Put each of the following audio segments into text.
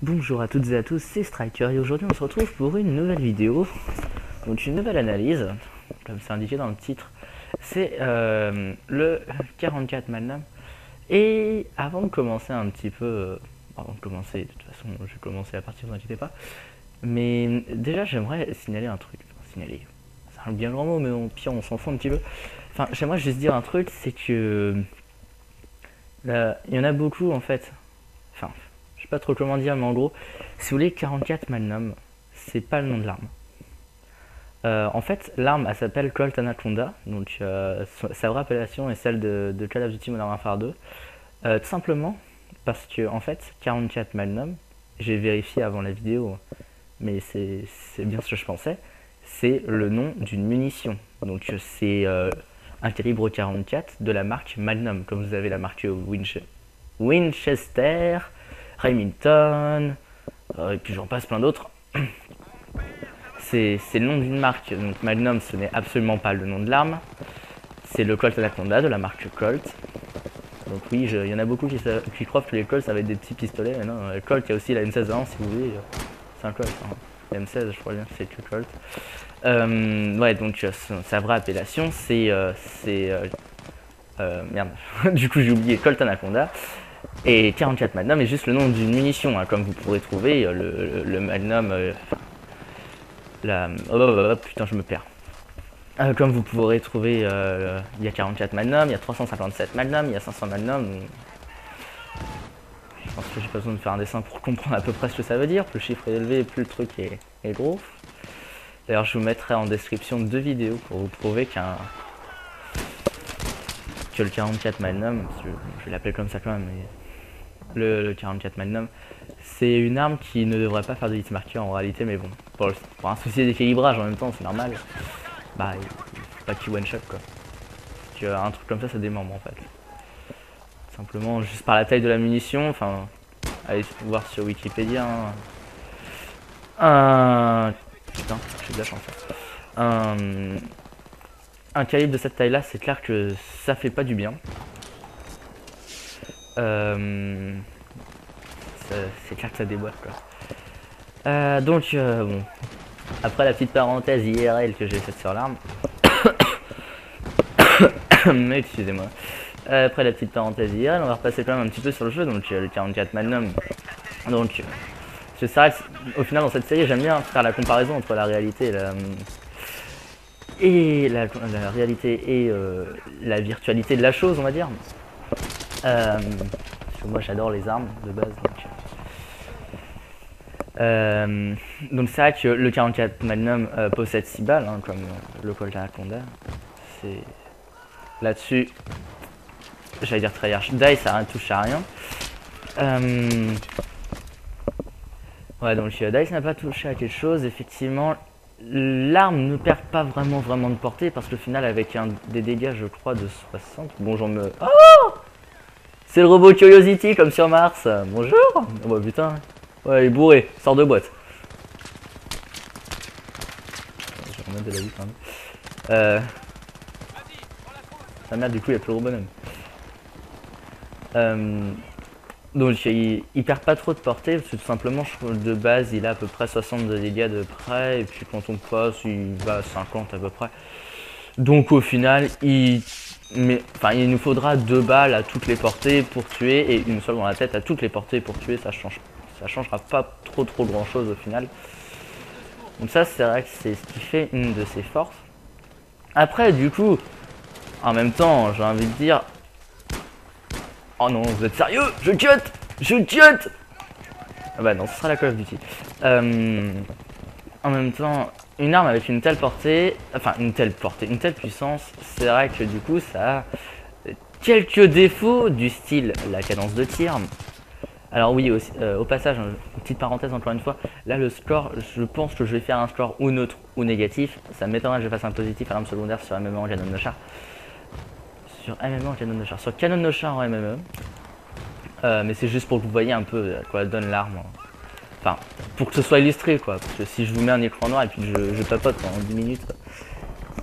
Bonjour à toutes et à tous, c'est Striker et aujourd'hui on se retrouve pour une nouvelle vidéo, donc une nouvelle analyse, comme c'est indiqué dans le titre. C'est le 44 Magnum. Et avant de commencer un petit peu, avant de commencer, de toute façon je vais commencer à partir, vous inquiétez pas. Mais déjà j'aimerais signaler un truc, enfin, signaler, c'est un bien grand mot mais au pire on s'en fout un petit peu. Enfin j'aimerais juste dire un truc, c'est que là, il y en a beaucoup en fait, enfin je sais pas trop comment dire, mais en gros, si vous voulez, 44 Magnum, c'est pas le nom de l'arme. En fait, l'arme, elle s'appelle Colt Anaconda, donc sa vraie appellation est celle de Call of Duty Modern Warfare 2. Tout simplement parce que, en fait, 44 Magnum, j'ai vérifié avant la vidéo, mais c'est bien ce que je pensais, c'est le nom d'une munition. Donc c'est un calibre 44 de la marque Magnum, comme vous avez la marque Winchester, Remington, et puis j'en passe plein d'autres. C'est le nom d'une marque, donc Magnum ce n'est absolument pas le nom de l'arme. C'est le Colt Anaconda de la marque Colt. Donc oui, il y en a beaucoup qui croient que les Colts ça va être des petits pistolets, mais non, Colt il y a aussi la M16A1 si vous voulez, c'est un Colt. Hein. La M16 je crois bien que c'est que Colt. Ouais, donc sa vraie appellation c'est... merde, du coup j'ai oublié Colt Anaconda. Et 44 Magnum est juste le nom d'une munition, hein, comme vous pourrez trouver le Magnum. Putain, je me perds. Comme vous pourrez trouver, il y a 44 Magnum, il y a 357 Magnum, il y a 500 Magnum. Je pense que j'ai pas besoin de faire un dessin pour comprendre à peu près ce que ça veut dire. Plus le chiffre est élevé, plus le truc est gros. D'ailleurs, je vous mettrai en description 2 vidéos pour vous prouver que le 44 Magnum, je vais l'appeler comme ça quand même, mais le 44 Magnum, c'est une arme qui ne devrait pas faire de hitmarker en réalité, mais bon, pour un souci d'équilibrage en même temps, c'est normal. Bah, il faut pas qu'il one shot quoi. Un truc comme ça démembre en fait. Simplement, juste par la taille de la munition, enfin, allez voir sur Wikipédia. Putain, j'ai de la chance. Un calibre de cette taille là, c'est clair que ça fait pas du bien. C'est clair que ça déboîte quoi. Donc bon, après la petite parenthèse IRL que j'ai faite sur l'arme, excusez-moi. Après la petite parenthèse IRL, on va repasser quand même un petit peu sur le jeu, donc le 44 Magnum. Donc c'est vrai qu'au final dans cette série j'aime bien faire la comparaison entre la réalité et la réalité et la virtualité de la chose, on va dire. Parce que moi j'adore les armes de base. Donc c'est vrai que le 44 Magnum possède 6 balles, hein, comme le Colt Anaconda. C'est là-dessus, j'allais dire tryhard die, ça ne touche à rien. Ouais, donc Dice n'a pas touché à quelque chose. Effectivement, l'arme ne perd pas vraiment de portée parce qu'au final, avec des dégâts, je crois, de 60. Bon, j'en me. Oh, c'est le robot Curiosity comme sur Mars. Bonjour. Oh bah putain. Ouais, il est bourré. Sort de boîte. Je vais remettre de la vie quand même. Ah merde, du coup, il n'y a plus le robot même. Donc il perd pas trop de portée parce que tout simplement de base il a à peu près 60 de dégâts de près et puis quand on passe il va à 50 à peu près. Donc au final il nous faudra 2 balles à toutes les portées pour tuer et une seule dans la tête à toutes les portées pour tuer, ça changera pas trop grand chose au final. Donc ça c'est vrai que c'est ce qui fait une de ses forces. Après du coup en même temps j'ai envie de dire, oh non, vous êtes sérieux? Je cut! Ah bah non, ce sera la Call of Duty. En même temps, une arme avec une telle portée, une telle puissance, c'est vrai que du coup ça a quelques défauts du style la cadence de tir. Alors oui, aussi, au passage, une petite parenthèse encore une fois, là le score, je pense que je vais faire un score ou neutre ou négatif. Ça m'étonnerait que je fasse un positif à l'arme secondaire sur MMA en canon de char. Sur canon de char en MME. Mais c'est juste pour que vous voyez un peu à quoi donne l'arme. Enfin, pour que ce soit illustré quoi. Parce que si je vous mets un écran noir et puis je papote pendant 10 minutes,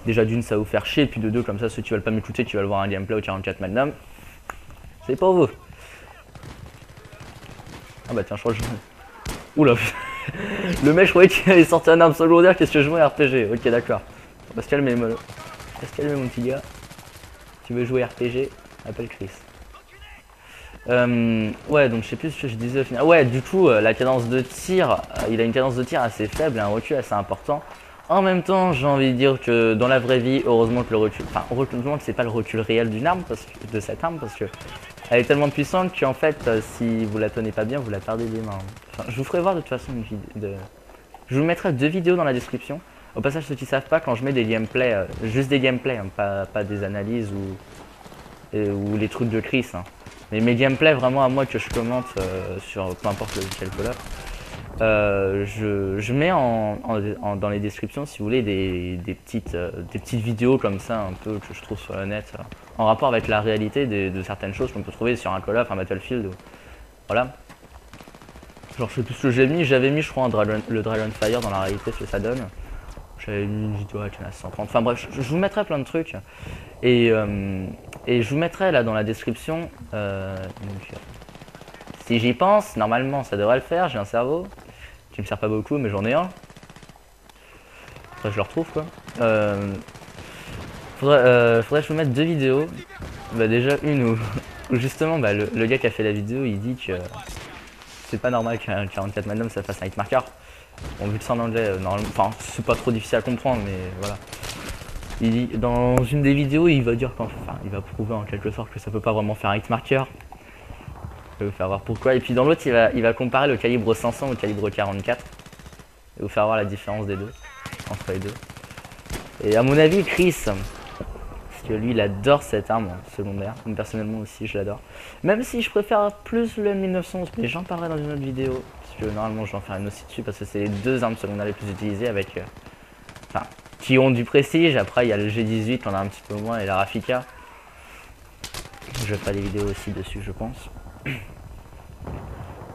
déjà d'une ça va vous faire chier, et puis de deux comme ça ceux qui veulent pas m'écouter, qui veulent voir un gameplay au 44 Magnum, c'est pour vous. Ah bah tiens, je crois que Oula, le mec, je croyais qu'il avait sorti un arme secondaire. Qu'est-ce que je jouais RPG? Ok, d'accord. On va se calmer, on va se calmer, mon petit gars. Tu veux jouer RPG? Appelle Chris. Ouais, donc je sais plus ce que je disais au final. Ouais, du coup, la cadence de tir, il a une cadence de tir assez faible et un recul assez important. En même temps, j'ai envie de dire que dans la vraie vie, heureusement que le recul, enfin, heureusement que c'est pas le recul réel d'une arme, de cette arme, parce que elle est tellement puissante qu'en fait, si vous la tenez pas bien, vous la perdez des mains. Enfin, je vous ferai voir de toute façon une vidéo. Je vous mettrai 2 vidéos dans la description. Au passage, ceux qui savent pas, quand je mets des gameplays, juste des gameplays, hein, pas des analyses ou les trucs de Chris. Hein. Mais mes gameplays vraiment à moi que je commente sur peu importe lequel Call of. Je mets dans les descriptions si vous voulez des petites vidéos comme ça un peu que je trouve sur le net en rapport avec la réalité de certaines choses qu'on peut trouver sur un Call of, un Battlefield. Voilà. Genre je sais plus ce que j'ai mis, j'avais mis je crois le Dragonfire dans la réalité ce que ça donne. J'avais mis une vidéo avec la 130. Enfin bref, je vous mettrai plein de trucs. Et je vous mettrai là dans la description. Si j'y pense, normalement ça devrait le faire, j'ai un cerveau. Qui me sert pas beaucoup mais j'en ai un. Après je le retrouve quoi. Faudrait que je vous mette 2 vidéos. Bah déjà une où justement bah, le gars qui a fait la vidéo il dit que c'est pas normal qu'un 44 Magnum ça fasse un hitmarker. Bon vu que c'est en anglais, normalement, enfin c'est pas trop difficile à comprendre mais voilà. Il dit, dans une des vidéos il va dire il va prouver en quelque sorte que ça peut pas vraiment faire un hitmarker. Je vais vous faire voir pourquoi. Et puis dans l'autre, il va comparer le calibre 500 au calibre 44. Et vous faire voir la différence des deux. Entre les deux. Et à mon avis, Chris, parce que lui, il adore cette arme secondaire. Personnellement aussi, je l'adore. Même si je préfère plus le M1911, mais j'en parlerai dans une autre vidéo. Parce que normalement, je vais en faire une aussi dessus. Parce que c'est les 2 armes secondaires les plus utilisées avec... enfin, qui ont du prestige. Après, il y a le G18, on a un petit peu moins. Et la Rafika. Je ferai des vidéos aussi dessus, je pense.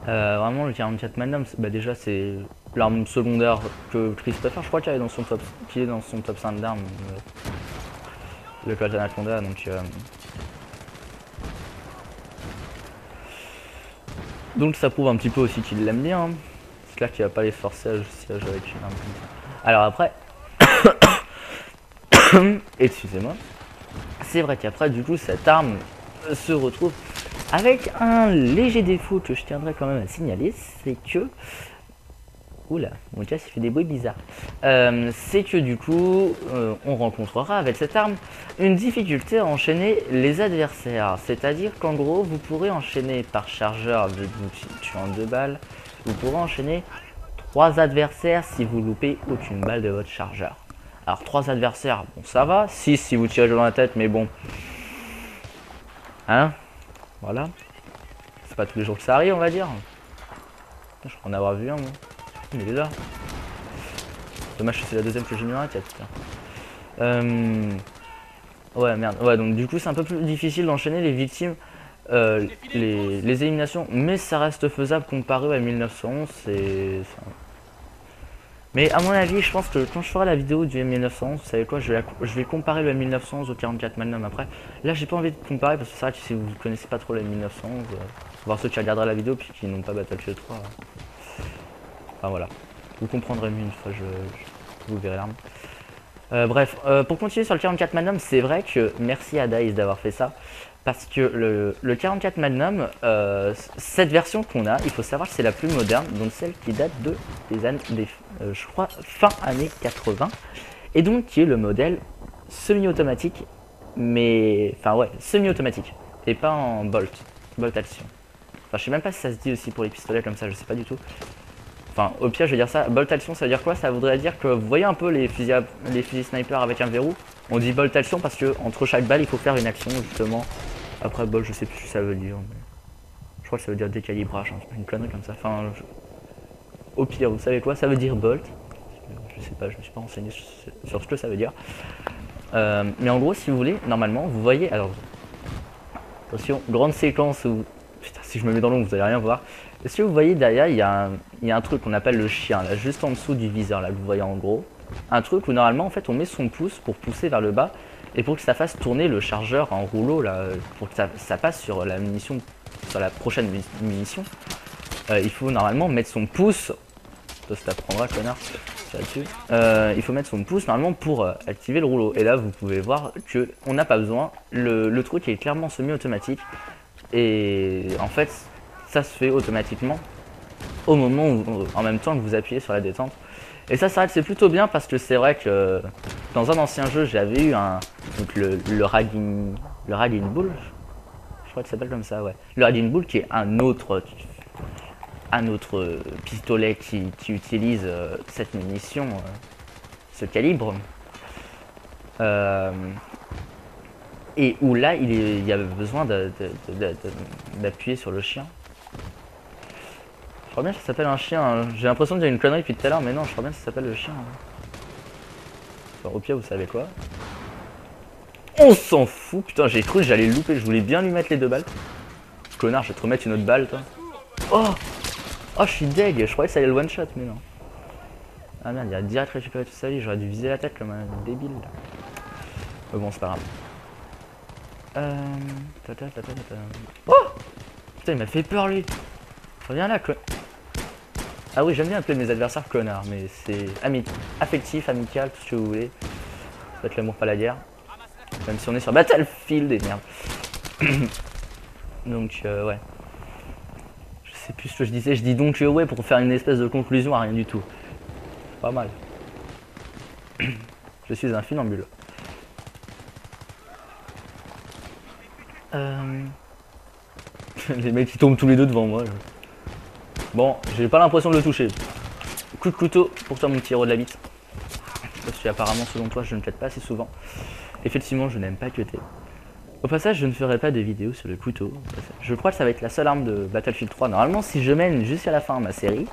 Vraiment le 44 Magnum, bah déjà c'est l'arme secondaire que Chris préfère, je crois qu'il est dans son top 5 d'armes, le Colt Anaconda, donc ça prouve un petit peu aussi qu'il l'aime bien, hein. C'est clair qu'il va pas les forcer à siège avec une arme comme ça. Alors après, excusez-moi, c'est vrai qu'après du coup cette arme se retrouve avec un léger défaut que je tiendrai quand même à signaler, c'est que... Oula, mon casque il fait des bruits bizarres. C'est que du coup, on rencontrera avec cette arme une difficulté à enchaîner les adversaires. C'est-à-dire qu'en gros, vous pourrez enchaîner par chargeur, vu que vous tuez en 2 balles, vous pourrez enchaîner 3 adversaires si vous loupez aucune balle de votre chargeur. Alors 3 adversaires, bon ça va, 6 si vous tirez dans la tête, mais bon... Hein? Voilà. C'est pas tous les jours que ça arrive, on va dire. Je crois en avoir vu un, moi. Il est là. Dommage que c'est la deuxième que j'ai mis dans la tête. Ouais, merde. Ouais, donc du coup, c'est un peu plus difficile d'enchaîner les victimes, les éliminations. Mais ça reste faisable comparé à 1911. Mais à mon avis, je pense que quand je ferai la vidéo du M1911, vous savez quoi, je vais comparer le M1911 au 44 Magnum après. Là, j'ai pas envie de comparer parce que c'est vrai que si vous connaissez pas trop le M1911, voir ceux qui regarderaient la vidéo puis qui n'ont pas Battlefield 3. Enfin voilà, vous comprendrez mieux une fois vous verrez l'arme. Bref, pour continuer sur le 44 Magnum, c'est vrai que merci à Dice d'avoir fait ça. Parce que le 44 Magnum, cette version qu'on a, il faut savoir que c'est la plus moderne, donc celle qui date des années, je crois, fin années 80. Et donc qui est le modèle semi-automatique, mais... Enfin ouais, semi-automatique, et pas en bolt action. Enfin je sais même pas si ça se dit aussi pour les pistolets comme ça, je sais pas du tout. Enfin au pire je vais dire ça, bolt action ça veut dire quoi? Ça voudrait dire que vous voyez un peu les fusils sniper avec un verrou. On dit bolt action parce que entre chaque balle il faut faire une action justement. Après bolt je sais plus ce que ça veut dire, mais... je crois que ça veut dire décalibrage, hein. Une connerie comme ça. Enfin, au pire vous savez quoi, ça veut dire bolt. Je sais pas, je me suis pas renseigné sur ce que ça veut dire. Mais en gros si vous voulez, normalement vous voyez, alors attention, grande séquence où... Putain si je me mets dans l'ombre vous allez rien voir. Est-ce que vous voyez derrière il y a un truc qu'on appelle le chien là, juste en dessous du viseur là que vous voyez en gros. Un truc où normalement en fait on met son pouce pour pousser vers le bas et pour que ça fasse tourner le chargeur en rouleau là, pour que ça passe sur la munition, sur la prochaine munition. il faut normalement mettre son pouce. Ça t'apprendra, connard. Là-dessus. Il faut mettre son pouce normalement pour activer le rouleau. Et là, vous pouvez voir que on n'a pas besoin. Le truc est clairement semi-automatique. Et en fait, ça se fait automatiquement au moment où, en même temps que vous appuyez sur la détente. Et ça s'arrête, c'est plutôt bien parce que c'est vrai que dans un ancien jeu, j'avais eu donc le Raging Bull. Je crois que ça s'appelle comme ça, ouais. Le Raging Bull qui est un autre pistolet qui utilise cette munition, ce calibre. Et où là, il y avait besoin d'appuyer sur le chien. Je crois bien que ça s'appelle un chien. Hein. J'ai l'impression de dire une connerie depuis tout à l'heure, mais non, je crois bien que ça s'appelle le chien. Enfin, au pire, vous savez quoi. On s'en fout, putain, j'ai cru que j'allais le louper. Je voulais bien lui mettre les 2 balles. Connard, je vais te remettre une autre balle, toi. Oh! Oh, je suis deg, je croyais que ça allait le one shot, mais non. Ah merde, il a direct récupéré toute sa vie, j'aurais dû viser la tête comme un débile. Mais bon, c'est pas grave. Oh! Putain, il m'a fait peur lui. Reviens là, Ah oui, j'aime bien appeler mes adversaires connards, mais c'est affectif, amical, tout ce que vous voulez. Faites l'amour, pas la guerre. Même si on est sur Battlefield et merde. Donc, ouais. Je sais plus ce que je disais, je dis donc ouais pour faire une espèce de conclusion à rien du tout. Pas mal. Je suis un funambule. Les mecs qui tombent tous les deux devant moi. Bon, j'ai pas l'impression de le toucher. Coup de couteau pour toi mon petit héros de la bite. Parce que apparemment selon toi je ne plaide pas assez souvent. Effectivement je n'aime pas cuter. Au passage, je ne ferai pas de vidéo sur le couteau. Je crois que ça va être la seule arme de Battlefield 3. Normalement, si je mène jusqu'à la fin ma série,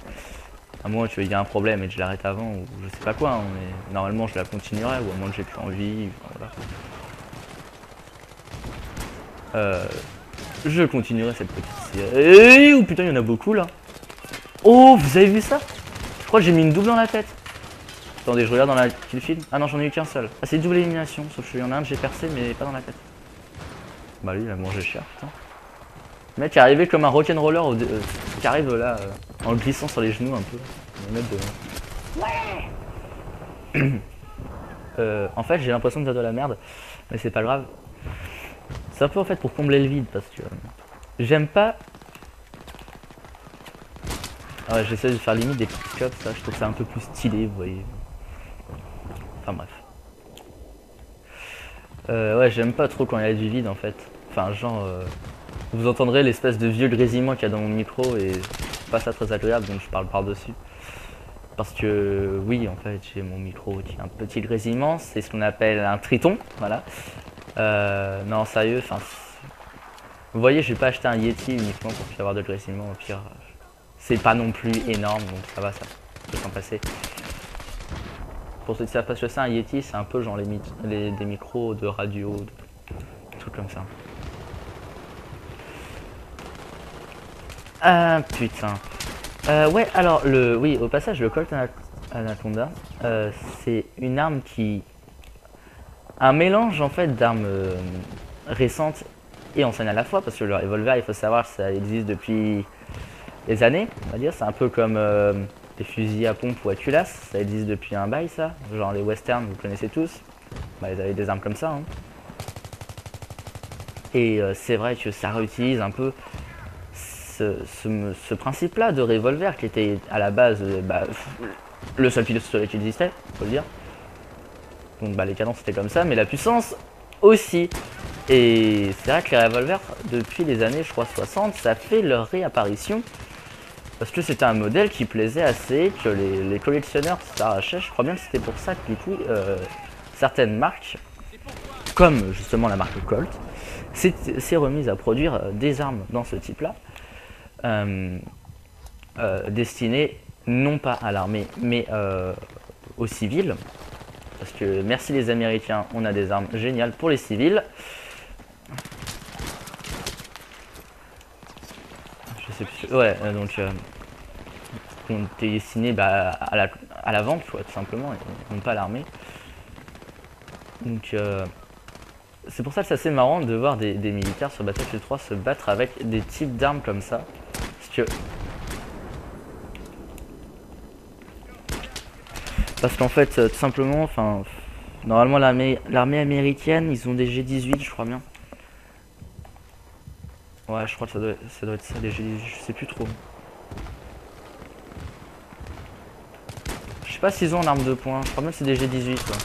à moins qu'il y ait un problème et que je l'arrête avant, ou je sais pas quoi, hein, mais normalement je la continuerai, ou à moins que j'ai plus envie, enfin, voilà. Je continuerai cette petite série. Oh putain, il y en a beaucoup là. Oh, vous avez vu ça? Je crois que j'ai mis une double dans la tête. Attendez, je regarde dans la kill film. Ah non, j'en ai eu qu'un seul. Ah, c'est double élimination, sauf qu'il y en a un que j'ai percé, mais pas dans la tête. Bah lui il a mangé cher, putain. Le mec est arrivé comme un rock'n'roller qui arrive là en glissant sur les genoux un peu. Ouais. En fait j'ai l'impression de faire de la merde, mais c'est pas grave. C'est un peu en fait pour combler le vide parce que j'aime pas. Ah ouais, j'essaie de faire limite des petits scopes, ça je trouve ça un peu plus stylé, vous voyez. Enfin bref. Ouais, j'aime pas trop quand il y a du vide en fait. Enfin, genre, vous entendrez l'espèce de vieux grésillement qu'il y a dans mon micro et c'est pas ça très agréable donc je parle par-dessus. Parce que, oui, en fait, j'ai mon micro qui a un petit grésillement, c'est ce qu'on appelle un triton, voilà. Non, sérieux, enfin. Vous voyez, je vais pas acheter un Yeti uniquement pour plus avoir de grésillement, au pire. C'est pas non plus énorme donc ça va, ça peut s'en passer. Pour ceux qui savent pas ce que c'est un Yeti, c'est un peu genre des micros de radio, des trucs comme ça. Ah putain. Ouais, alors oui, au passage, le Colt Anaconda, c'est une arme qui, un mélange en fait d'armes récentes et anciennes à la fois, parce que le revolver, il faut savoir, ça existe depuis des années, on va dire. C'est un peu comme les fusils à pompe ou à culasse, ça existe depuis un bail, ça. Genre les westerns, vous connaissez tous. Bah, ils avaient des armes comme ça. Hein. Et c'est vrai que ça réutilise un peu ce principe-là de revolver qui était à la base le seul pistolet qui existait, faut le dire. Donc bah, les canons c'était comme ça, mais la puissance aussi. Et c'est vrai que les revolvers, depuis les années je crois 60, ça fait leur réapparition. Parce que c'était un modèle qui plaisait assez, que les collectionneurs s'arrachaient. Je crois bien que c'était pour ça que du coup, certaines marques, comme justement la marque Colt, s'est remise à produire des armes dans ce type-là. Destinées non pas à l'armée, mais aux civils. Parce que merci les Américains, on a des armes géniales pour les civils. Je sais plus. Ouais, donc on était destiné à la vente, quoi, tout simplement, et non pas à l'armée. Donc c'est pour ça que c'est assez marrant de voir des militaires sur Battlefield 3 se battre avec des types d'armes comme ça. Parce que Parce qu'en fait, tout simplement, enfin, normalement l'armée américaine, ils ont des G18, je crois bien. Ouais, je crois que ça doit être ça, les G18, je sais plus trop. Je sais pas s'ils ont en arme de poing, je crois même que c'est des G18 quoi.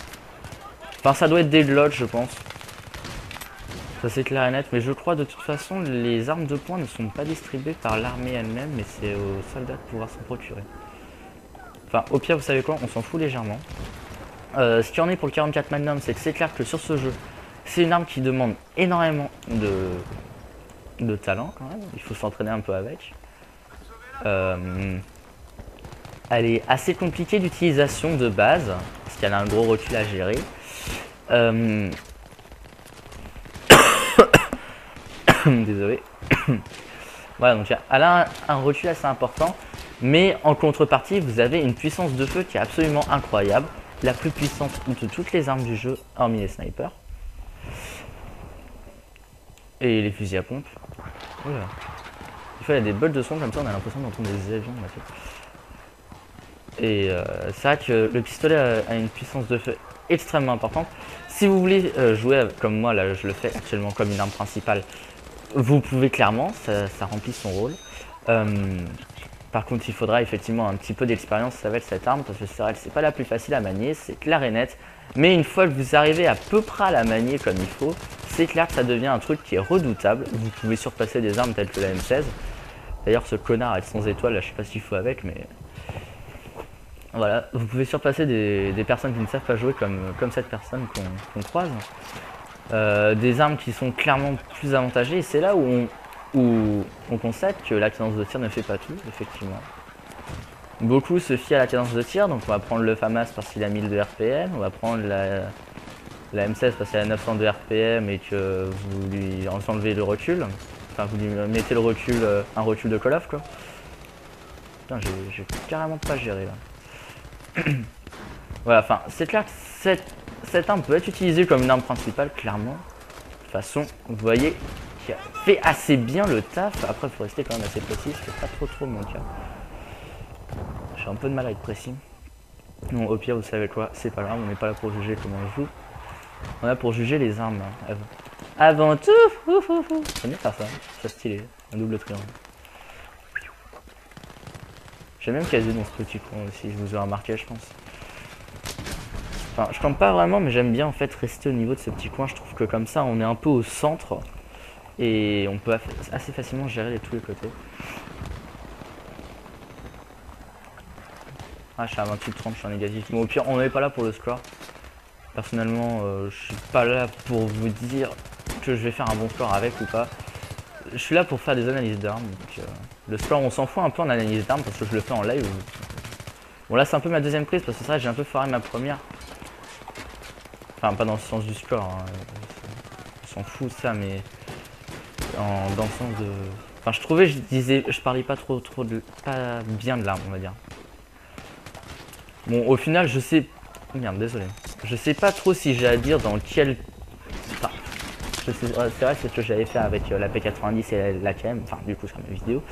Enfin, ça doit être des Glock, je pense. Ça c'est clair et net, mais je crois de toute façon les armes de poing ne sont pas distribuées par l'armée elle-même, mais c'est aux soldats de pouvoir s'en procurer. Enfin, au pire, vous savez quoi, on s'en fout légèrement. Ce qu'il y en est pour le 44 Magnum, c'est que c'est clair que sur ce jeu, c'est une arme qui demande énormément de talent quand même. Il faut s'entraîner un peu avec. Elle est assez compliquée d'utilisation de base, parce qu'elle a un gros recul à gérer. Désolé. Voilà, donc elle a un recul assez important, mais en contrepartie, vous avez une puissance de feu qui est absolument incroyable, la plus puissante de toutes les armes du jeu, hormis les snipers. Et les fusils à pompe. Voilà. Des fois, il y a des bols de son comme ça, on a l'impression d'entendre des avions. Et c'est vrai que le pistolet a une puissance de feu extrêmement importante. Si vous voulez jouer comme moi, là je le fais actuellement comme une arme principale, vous pouvez clairement, ça remplit son rôle. Par contre, il faudra effectivement un petit peu d'expérience avec cette arme, parce que c'est vrai que c'est pas la plus facile à manier, c'est clair et net. Mais une fois que vous arrivez à peu près à la manier comme il faut, c'est clair que ça devient un truc qui est redoutable. Vous pouvez surpasser des armes telles que la M16. D'ailleurs, ce connard avec 100 étoiles, là, je sais pas s'il faut avec, mais voilà, vous pouvez surpasser des personnes qui ne savent pas jouer comme cette personne qu'on croise. Des armes qui sont clairement plus avantagées, et c'est là où on constate que la cadence de tir ne fait pas tout, effectivement. Beaucoup se fient à la cadence de tir, donc on va prendre le FAMAS parce qu'il a 1000 de RPM, on va prendre la M16 parce qu'elle a 900 de RPM et que vous lui enlevez le recul. Enfin, vous lui mettez le recul, un recul de Call of quoi. Putain, j'ai carrément pas géré là. Voilà, enfin, c'est clair que cette arme peut être utilisée comme une arme principale, clairement. De toute façon, vous voyez qui fait assez bien le taf. Après, il faut rester quand même assez précis, c'est pas trop mon cas. J'ai un peu de mal à être précis. Bon, au pire, vous savez quoi, c'est pas grave, on n'est pas là pour juger comment on joue. On est là pour juger les armes. Hein, avant tout, j'aime bien faire ça, c'est stylé, un double triangle. J'ai même casé dans ce petit coin aussi, je vous ai remarqué, je pense. Enfin, je campe pas vraiment, mais j'aime bien en fait rester au niveau de ce petit coin. Je trouve que comme ça, on est un peu au centre et on peut assez facilement gérer tous les côtés. Ah, je suis à 28-30, je suis en négatif. Bon, au pire, on n'est pas là pour le score. Personnellement, je suis pas là pour vous dire que je vais faire un bon score avec ou pas. Je suis là pour faire des analyses d'armes. Le score, on s'en fout un peu en analyse d'armes parce que je le fais en live. Bon, là, c'est un peu ma deuxième prise parce que ça, j'ai un peu foiré ma première. Enfin, pas dans le sens du score. Hein. On s'en fout de ça, mais dans le sens de. Enfin, je trouvais, je parlais pas pas bien de l'arme, on va dire. Bon, au final, je sais. Merde, désolé. Je sais pas trop si j'ai à dire dans quel. Enfin, c'est vrai, c'est ce que j'avais fait avec la P90 et la KM. Enfin, du coup, sur mes vidéos.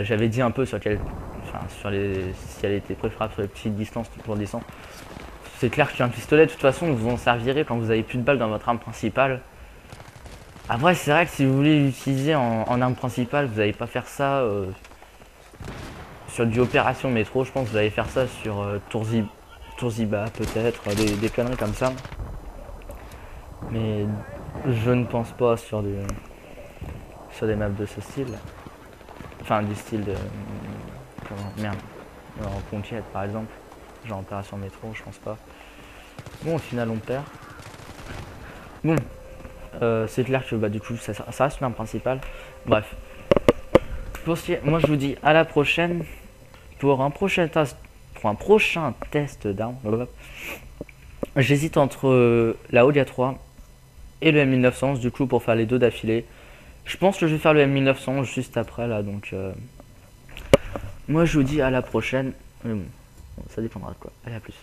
J'avais dit un peu sur quel. Enfin, si elle était préférable sur les petites distances, tout pour distance. C'est clair qu'un pistolet, de toute façon, vous en servirez quand vous avez plus de balles dans votre arme principale. Après, c'est vrai que si vous voulez l'utiliser en arme principale, vous n'allez pas faire ça sur du opération métro. Je pense que vous allez faire ça sur Tourziba, peut-être, des conneries comme ça. Mais je ne pense pas sur des maps de ce style. Enfin, du style de. Merde. En conquête, par exemple. Genre opération métro, je pense pas. Bon, au final, on perd. Bon. C'est clair que bah, du coup, ça reste une arme principale. Bref. Moi, je vous dis à la prochaine pour un prochain test d'armes. J'hésite entre la Odia 3 et le M1900, du coup, pour faire les deux d'affilée. Je pense que je vais faire le M1900 juste après, là, donc... Moi, je vous dis à la prochaine. Mais bon, ça dépendra de quoi. Allez, à plus.